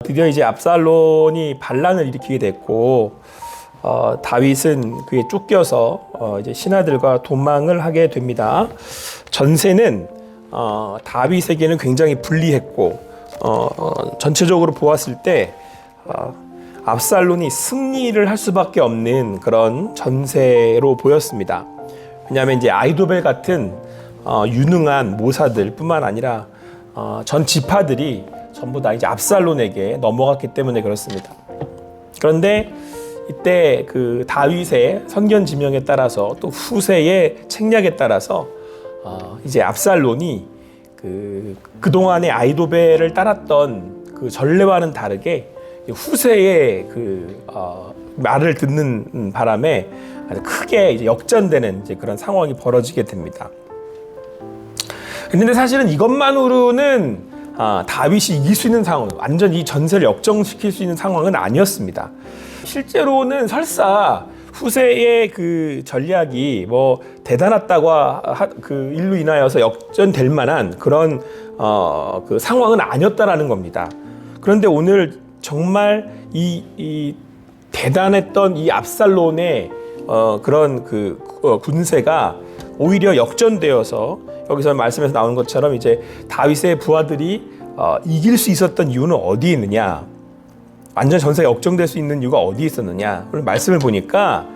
드디어 이제 압살롬이 반란을 일으키게 됐고 다윗은 그에 쫓겨서 이제 신하들과 도망을 하게 됩니다. 전세는 다윗에게는 굉장히 불리했고 전체적으로 보았을 때 압살롬이 승리를 할 수밖에 없는 그런 전세로 보였습니다. 왜냐하면 이제 아히도벨 같은 유능한 모사들뿐만 아니라 전 지파들이 전부 다 이제 압살롬에게 넘어갔기 때문에 그렇습니다. 그런데 이때 그 다윗의 선견 지명에 따라서 또 후세의 책략에 따라서 이제 압살롬이 그동안의 아히도벨을 따랐던 그 전례와는 다르게 후세의 말을 듣는 바람에 아주 크게 이제 역전되는 이제 그런 상황이 벌어지게 됩니다. 그런데 사실은 이것만으로는 다윗이 이길 수 있는 상황, 완전 이 전세를 역전시킬 수 있는 상황은 아니었습니다. 실제로는 설사 후세의 그 전략이 뭐 대단했다고 그 일로 인하여서 역전될 만한 그런 그 상황은 아니었다라는 겁니다. 그런데 오늘 정말 이 대단했던 이 압살롬의 그런 군세가 오히려 역전되어서 여기서 말씀에서 나오는 것처럼 이제 다윗의 부하들이 이길 수 있었던 이유는 어디에 있느냐? 완전 전세가 역전될 수 있는 이유가 어디에 있었느냐? 오늘 말씀을 보니까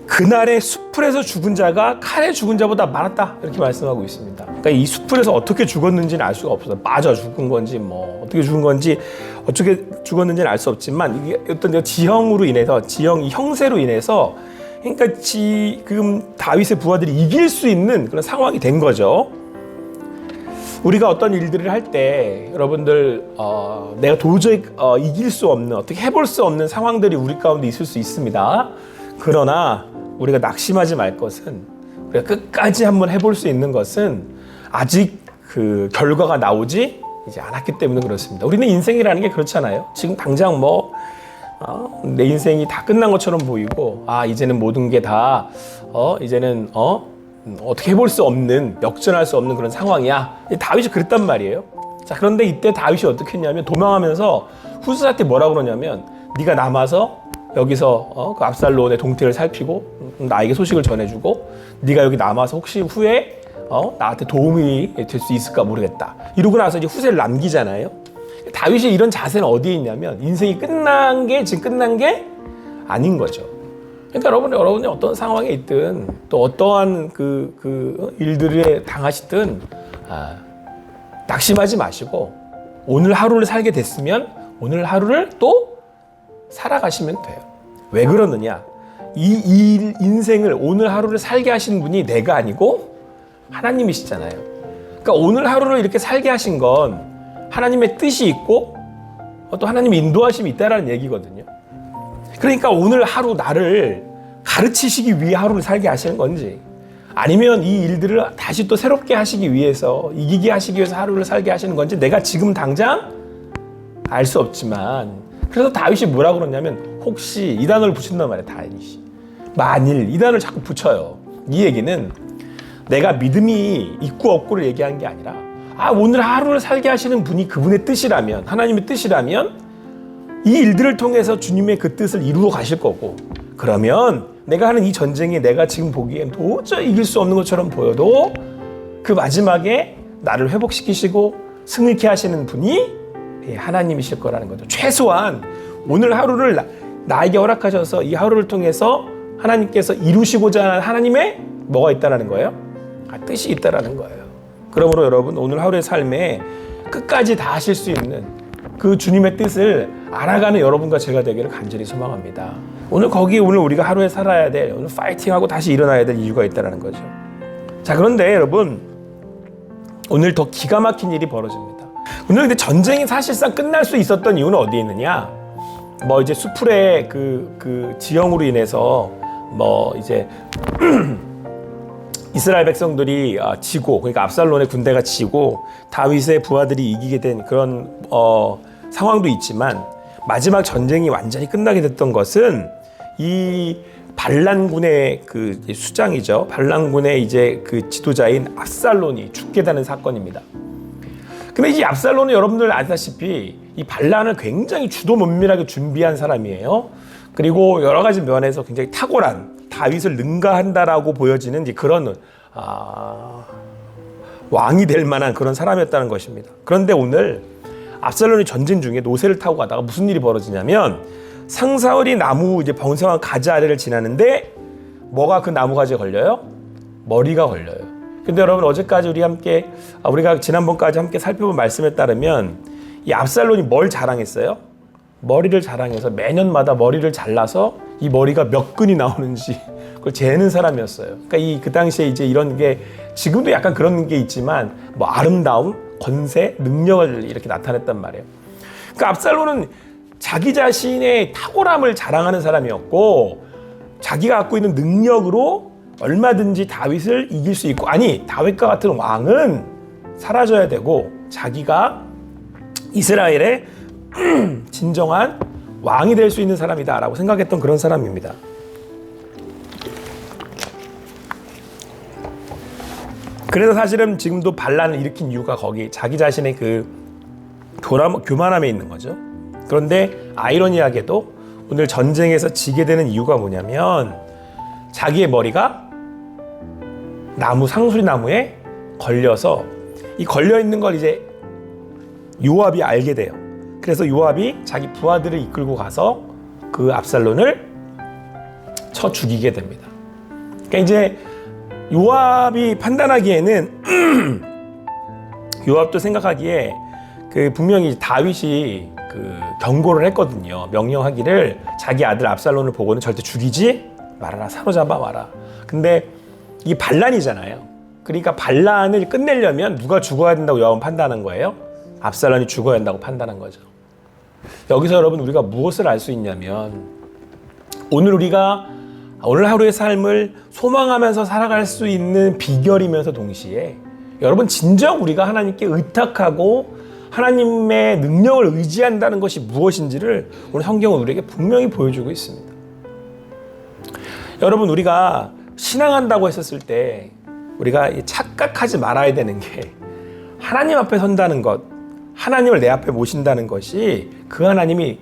그날의 숲풀에서 죽은 자가 칼에 죽은 자보다 많았다 이렇게 말씀하고 있습니다. 그러니까 이 숲풀에서 어떻게 죽었는지는 알 수가 없어요. 빠져 죽은 건지 뭐 어떻게 죽은 건지 어떻게 죽었는지는 알 수 없지만 이게 어떤 지형으로 인해서 이 형세로 인해서 그러니까 지금 다윗의 부하들이 이길 수 있는 그런 상황이 된 거죠. 우리가 어떤 일들을 할 때 여러분들 내가 도저히 이길 수 없는 어떻게 해볼 수 없는 상황들이 우리 가운데 있을 수 있습니다. 그러나 우리가 낙심하지 말 것은 우리가 끝까지 한번 해볼 수 있는 것은 아직 그 결과가 나오지 이제 않았기 때문에 그렇습니다. 우리는 인생이라는 게 그렇잖아요. 지금 당장 내 인생이 다 끝난 것처럼 보이고 이제는 모든 게 다 이제는 어떻게 해볼 수 없는 역전할 수 없는 그런 상황이야. 다윗이 그랬단 말이에요. 자, 그런데 이때 다윗이 어떻게 했냐면 도망하면서 후스한테 뭐라 그러냐면 네가 남아서 여기서 그 압살롬의 동태를 살피고 나에게 소식을 전해주고 네가 여기 남아서 혹시 후에 나한테 도움이 될 수 있을까 모르겠다. 이러고 나서 이제 후세를 남기잖아요. 다윗이 이런 자세는 어디에 있냐면 인생이 지금 끝난 게 아닌 거죠. 그러니까 여러분이 어떤 상황에 있든 또 어떠한 그 일들에 당하시든 낙심하지 마시고 오늘 하루를 살게 됐으면 오늘 하루를 또 살아가시면 돼요. 왜 그러느냐? 이 인생을 오늘 하루를 살게 하신 분이 내가 아니고 하나님이시잖아요. 그러니까 오늘 하루를 이렇게 살게 하신 건 하나님의 뜻이 있고 또 하나님의 인도하심이 있다라는 얘기거든요. 그러니까 오늘 하루 나를 가르치시기 위해 하루를 살게 하시는 건지 아니면 이 일들을 다시 또 새롭게 하시기 위해서 이기게 하시기 위해서 하루를 살게 하시는 건지 내가 지금 당장 알 수 없지만 그래서 다윗이 뭐라 그러냐면 혹시 이 단어를 붙인단 말이에요. 다윗이 만일 이 단어를 자꾸 붙여요. 이 얘기는 내가 믿음이 있고 없고를 얘기한 게 아니라 오늘 하루를 살게 하시는 분이 그분의 뜻이라면 하나님의 뜻이라면 이 일들을 통해서 주님의 그 뜻을 이루어 가실 거고 그러면 내가 하는 이 전쟁이 내가 지금 보기엔 도저히 이길 수 없는 것처럼 보여도 그 마지막에 나를 회복시키시고 승리케 하시는 분이 하나님이실 거라는 거죠. 최소한 오늘 하루를 나에게 허락하셔서 이 하루를 통해서 하나님께서 이루시고자 하는 하나님의 뭐가 있다라는 거예요? 뜻이 있다라는 거예요. 그러므로 여러분 오늘 하루의 삶에 끝까지 다 하실 수 있는 그 주님의 뜻을 알아가는 여러분과 제가 되기를 간절히 소망합니다. 오늘 우리가 하루에 살아야 될 오늘 파이팅하고 다시 일어나야 될 이유가 있다는 거죠. 자, 그런데 여러분 오늘 더 기가 막힌 일이 벌어집니다. 오늘 근데 전쟁이 사실상 끝날 수 있었던 이유는 어디에 있느냐? 이제 수풀의 그 지형으로 인해서 이제 이스라엘 백성들이 지고 그러니까 압살롬의 군대가 지고 다윗의 부하들이 이기게 된 그런 상황도 있지만 마지막 전쟁이 완전히 끝나게 됐던 것은 이 반란군의 그 수장이죠. 반란군의 이제 그 지도자인 압살롬이 죽게 되는 사건입니다. 근데 이 압살롬은 여러분들 아시다시피 이 반란을 굉장히 주도 면밀하게 준비한 사람이에요. 그리고 여러 가지 면에서 굉장히 탁월한, 다윗을 능가한다라고 보여지는 이제 그런 왕이 될 만한 그런 사람이었다는 것입니다. 그런데 오늘 압살롬이 전쟁 중에 노새를 타고 가다가 무슨 일이 벌어지냐면 상사월이 나무 이제 번성한 가지 아래를 지나는데 뭐가 그 나무 가지에 걸려요? 머리가 걸려요. 근데 여러분 어제까지 우리가 지난번까지 함께 살펴본 말씀에 따르면 이 압살롬이 뭘 자랑했어요? 머리를 자랑해서 매년마다 머리를 잘라서 이 머리가 몇 근이 나오는지 그걸 재는 사람이었어요. 그러니까 그 당시에 이제 이런 게 지금도 약간 그런 게 있지만 뭐 아름다움, 권세, 능력을 이렇게 나타냈단 말이에요. 그러니까 압살롬은 자기 자신의 탁월함을 자랑하는 사람이었고 자기가 갖고 있는 능력으로 얼마든지 다윗을 이길 수 있고 아니 다윗과 같은 왕은 사라져야 되고 자기가 이스라엘의 진정한 왕이 될 수 있는 사람이다라고 생각했던 그런 사람입니다. 그래서 사실은 지금도 반란을 일으킨 이유가 거기 자기 자신의 그 교만함에 있는 거죠. 그런데 아이러니하게도 오늘 전쟁에서 지게 되는 이유가 뭐냐면 자기의 머리가 상수리 나무에 걸려서 이 걸려 있는 걸 이제 요압이 알게 돼요. 그래서 요압이 자기 부하들을 이끌고 가서 그 압살롬을 쳐 죽이게 됩니다. 그러니까 이제 요압이 판단하기에는 요압도 생각하기에 분명히 다윗이 경고를 했거든요. 명령하기를 자기 아들 압살롬을 보고는 절대 죽이지 말아라, 사로잡아 와라. 근데 이게 반란이잖아요. 그러니까 반란을 끝내려면 누가 죽어야 된다고 요압은 판단한 거예요? 압살롬이 죽어야 한다고 판단한 거죠. 여기서 여러분 우리가 무엇을 알 수 있냐면 오늘 하루의 삶을 소망하면서 살아갈 수 있는 비결이면서 동시에 여러분 진정 우리가 하나님께 의탁하고 하나님의 능력을 의지한다는 것이 무엇인지를 오늘 성경은 우리에게 분명히 보여주고 있습니다. 여러분 우리가 신앙한다고 했었을 때 우리가 착각하지 말아야 되는 게 하나님 앞에 선다는 것, 하나님을 내 앞에 모신다는 것이 그 하나님이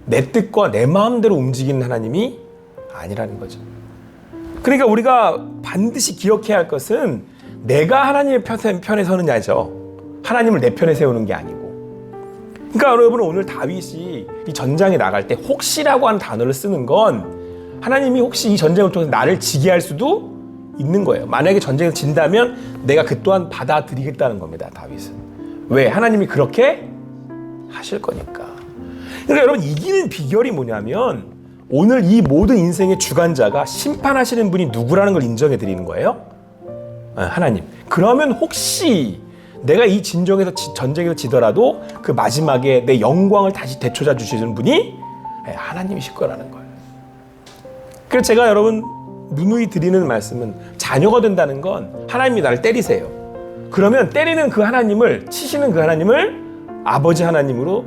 내 뜻과 내 마음대로 움직이는 하나님이 아니라는 거죠. 그러니까 우리가 반드시 기억해야 할 것은 내가 하나님의 편에 서느냐죠. 하나님을 내 편에 세우는 게 아니고. 그러니까 여러분 오늘 다윗이 이 전장에 나갈 때 혹시라고 하는 단어를 쓰는 건 하나님이 혹시 이 전쟁을 통해서 나를 지게 할 수도 있는 거예요. 만약에 전쟁을 진다면 내가 그 또한 받아들이겠다는 겁니다. 다윗은. 왜? 하나님이 그렇게 하실 거니까. 그러니까 여러분 이기는 비결이 뭐냐면 오늘 이 모든 인생의 주관자가 심판하시는 분이 누구라는 걸 인정해 드리는 거예요. 하나님. 그러면 혹시 내가 이 전쟁에서 지더라도 그 마지막에 내 영광을 다시 되찾아 주시는 분이 하나님이실 거라는 거예요. 그래서 제가 여러분 누누이 드리는 말씀은 자녀가 된다는 건 하나님이 나를 때리세요. 그러면 때리는 그 하나님을, 치시는 그 하나님을 아버지 하나님으로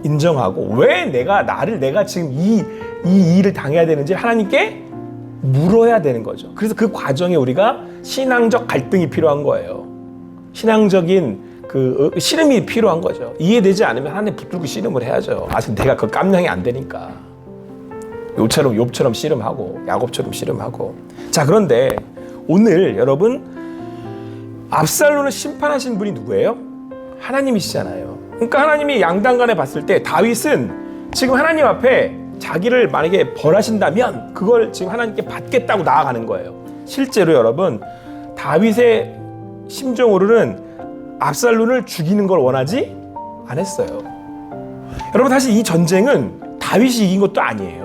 인정하고 왜 내가 지금 이 일을 당해야 되는지 하나님께 물어야 되는 거죠. 그래서 그 과정에 우리가 신앙적 갈등이 필요한 거예요. 신앙적인 그 씨름이 필요한 거죠. 이해되지 않으면 하나님 붙들고 씨름을 해야죠. 아직 내가 그 깜냥이 안 되니까. 욥처럼 씨름하고 야곱처럼 씨름하고. 자, 그런데 오늘 여러분 압살롬을 심판하신 분이 누구예요? 하나님이시잖아요. 그러니까 하나님이 양당간에 봤을 때 다윗은 지금 하나님 앞에 자기를 만약에 벌하신다면 그걸 지금 하나님께 받겠다고 나아가는 거예요. 실제로 여러분 다윗의 심정으로는 압살롬을 죽이는 걸 원하지 않았어요. 여러분 사실 이 전쟁은 다윗이 이긴 것도 아니에요.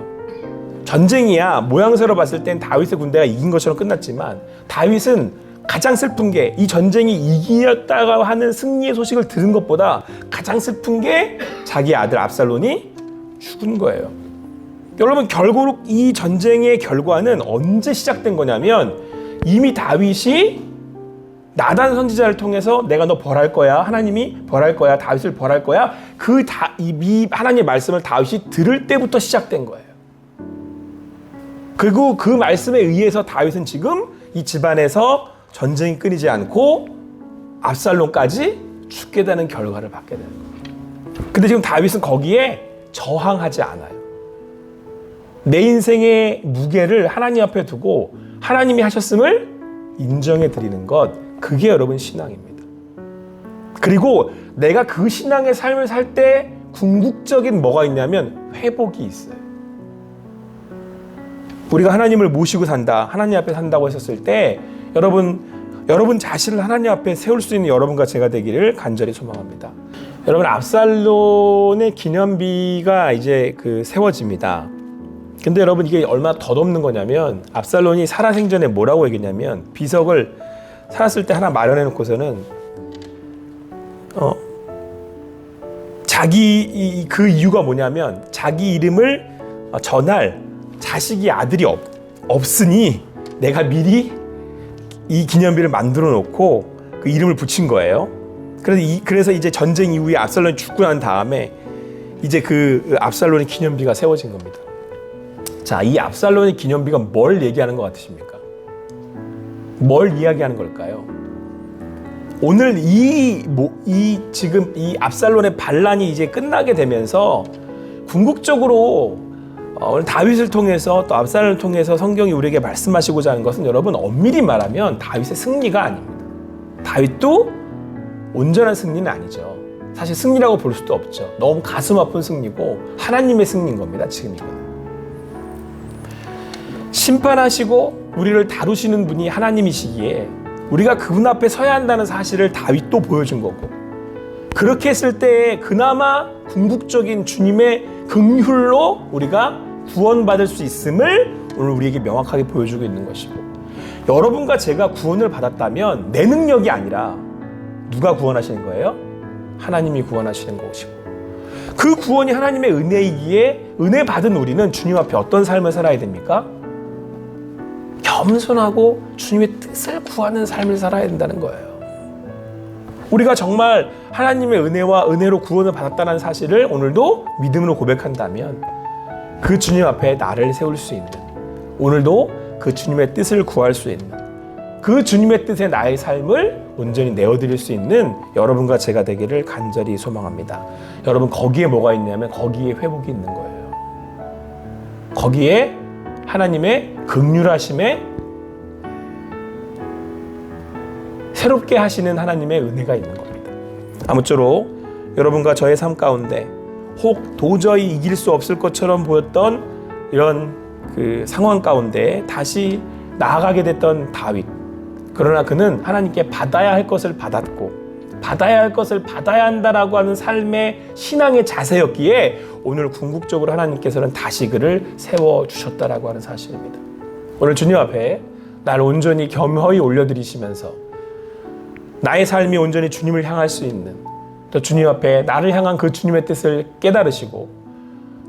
전쟁이야 모양새로 봤을 땐 다윗의 군대가 이긴 것처럼 끝났지만 다윗은 가장 슬픈 게 이 전쟁이 이겼다고 하는 승리의 소식을 들은 것보다 가장 슬픈 게 자기 아들 압살롬이 죽은 거예요. 여러분 결국 이 전쟁의 결과는 언제 시작된 거냐면 이미 다윗이 나단 선지자를 통해서 내가 너 벌할 거야. 하나님이 벌할 거야. 다윗을 벌할 거야. 이 하나님의 말씀을 다윗이 들을 때부터 시작된 거예요. 그리고 그 말씀에 의해서 다윗은 지금 이 집안에서 전쟁이 끊이지 않고 압살롬까지 죽게 되는 결과를 받게 되는 거예요. 근데 지금 다윗은 거기에 저항하지 않아요. 내 인생의 무게를 하나님 앞에 두고 하나님이 하셨음을 인정해 드리는 것, 그게 여러분 신앙입니다. 그리고 내가 그 신앙의 삶을 살 때 궁극적인 뭐가 있냐면 회복이 있어요. 우리가 하나님을 모시고 산다, 하나님 앞에 산다고 했었을 때 여러분 자신을 하나님 앞에 세울 수 있는 여러분과 제가 되기를 간절히 소망합니다. 여러분, 압살론의 기념비가 이제 세워집니다. 근데 여러분, 이게 얼마나 덧없는 거냐면, 압살론이 살아생전에 뭐라고 얘기했냐면, 비석을 살았을 때 하나 마련해 놓고서는 자기 그 이유가 뭐냐면, 자기 이름을 전할 자식이 아들이 없으니 내가 미리 이 기념비를 만들어 놓고 그 이름을 붙인 거예요. 그래서 이제 전쟁 이후에 압살론이 죽고 난 다음에 이제 그 압살론의 기념비가 세워진 겁니다. 자, 이 압살론의 기념비가 뭘 얘기하는 것 같으십니까? 뭘 이야기하는 걸까요? 오늘 지금 이 압살론의 반란이 이제 끝나게 되면서 궁극적으로 오늘 다윗을 통해서 또 압살론을 통해서 성경이 우리에게 말씀하시고자 하는 것은, 여러분, 엄밀히 말하면 다윗의 승리가 아닙니다. 다윗도 온전한 승리는 아니죠. 사실 승리라고 볼 수도 없죠. 너무 가슴 아픈 승리고 하나님의 승리인 겁니다. 지금 이거는 심판하시고 우리를 다루시는 분이 하나님이시기에 우리가 그분 앞에 서야 한다는 사실을 다윗도 보여준 거고, 그렇게 했을 때 그나마 궁극적인 주님의 긍휼로 우리가 구원받을 수 있음을 오늘 우리에게 명확하게 보여주고 있는 것이고, 여러분과 제가 구원을 받았다면 내 능력이 아니라 누가 구원하시는 거예요? 하나님이 구원하시는 것이고, 그 구원이 하나님의 은혜이기에 은혜 받은 우리는 주님 앞에 어떤 삶을 살아야 됩니까? 겸손하고 주님의 뜻을 구하는 삶을 살아야 된다는 거예요. 우리가 정말 하나님의 은혜와 은혜로 구원을 받았다는 사실을 오늘도 믿음으로 고백한다면 그 주님 앞에 나를 세울 수 있는, 오늘도 그 주님의 뜻을 구할 수 있는, 그 주님의 뜻에 나의 삶을 온전히 내어드릴 수 있는 여러분과 제가 되기를 간절히 소망합니다. 여러분, 거기에 뭐가 있냐면 거기에 회복이 있는 거예요. 거기에 하나님의 긍휼하심에 새롭게 하시는 하나님의 은혜가 있는 겁니다. 아무쪼록 여러분과 저의 삶 가운데 혹 도저히 이길 수 없을 것처럼 보였던 이런 그 상황 가운데 다시 나아가게 됐던 다윗, 그러나 그는 하나님께 받아야 할 것을 받았고 받아야 할 것을 받아야 한다라고 하는 삶의 신앙의 자세였기에 오늘 궁극적으로 하나님께서는 다시 그를 세워주셨다라고 하는 사실입니다. 오늘 주님 앞에 나를 온전히 겸허히 올려드리시면서 나의 삶이 온전히 주님을 향할 수 있는, 또 주님 앞에 나를 향한 그 주님의 뜻을 깨달으시고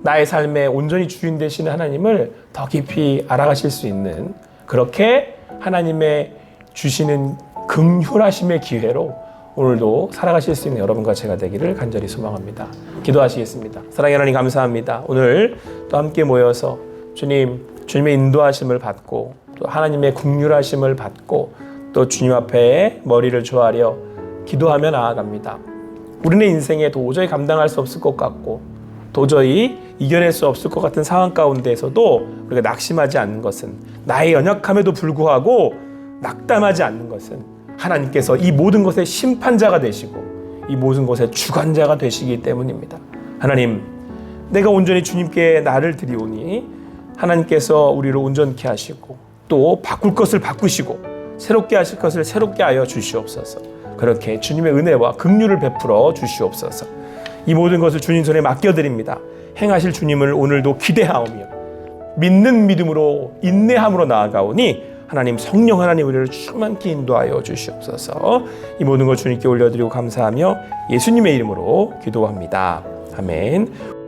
나의 삶에 온전히 주인 되시는 하나님을 더 깊이 알아가실 수 있는, 그렇게 하나님의 주시는 긍휼하심의 기회로 오늘도 살아가실 수 있는 여러분과 제가 되기를 간절히 소망합니다. 기도하시겠습니다. 사랑의 하나님, 감사합니다. 오늘 또 함께 모여서 주님의 인도하심을 받고 또 하나님의 긍휼하심을 받고 또 주님 앞에 머리를 조아려 기도하며 나아갑니다. 우리는 인생에 도저히 감당할 수 없을 것 같고 도저히 이겨낼 수 없을 것 같은 상황 가운데에서도 우리가 낙심하지 않는 것은, 나의 연약함에도 불구하고 낙담하지 않는 것은 하나님께서 이 모든 것의 심판자가 되시고 이 모든 것의 주관자가 되시기 때문입니다. 하나님, 내가 온전히 주님께 나를 드리오니 하나님께서 우리를 온전케 하시고 또 바꿀 것을 바꾸시고 새롭게 하실 것을 새롭게 하여 주시옵소서. 그렇게 주님의 은혜와 긍휼을 베풀어 주시옵소서. 이 모든 것을 주님 손에 맡겨드립니다. 행하실 주님을 오늘도 기대하오며 믿는 믿음으로 인내함으로 나아가오니 하나님, 성령 하나님 우리를 충만히 인도하여 주시옵소서. 이 모든 것 주님께 올려드리고 감사하며 예수님의 이름으로 기도합니다. 아멘.